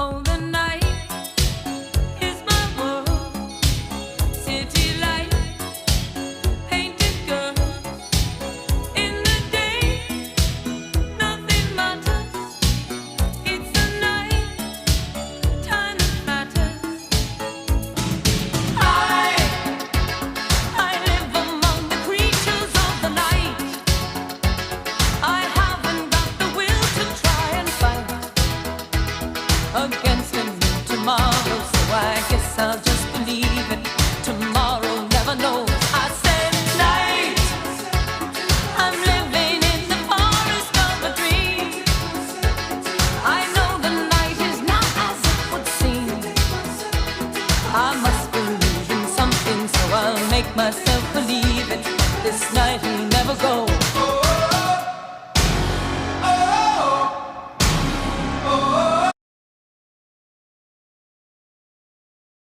Oh, the night is my world. City light, painted girls. In the day, nothing matters. It's the night time that matters. I live among the creatures of the night. I haven't got the will to try and fight against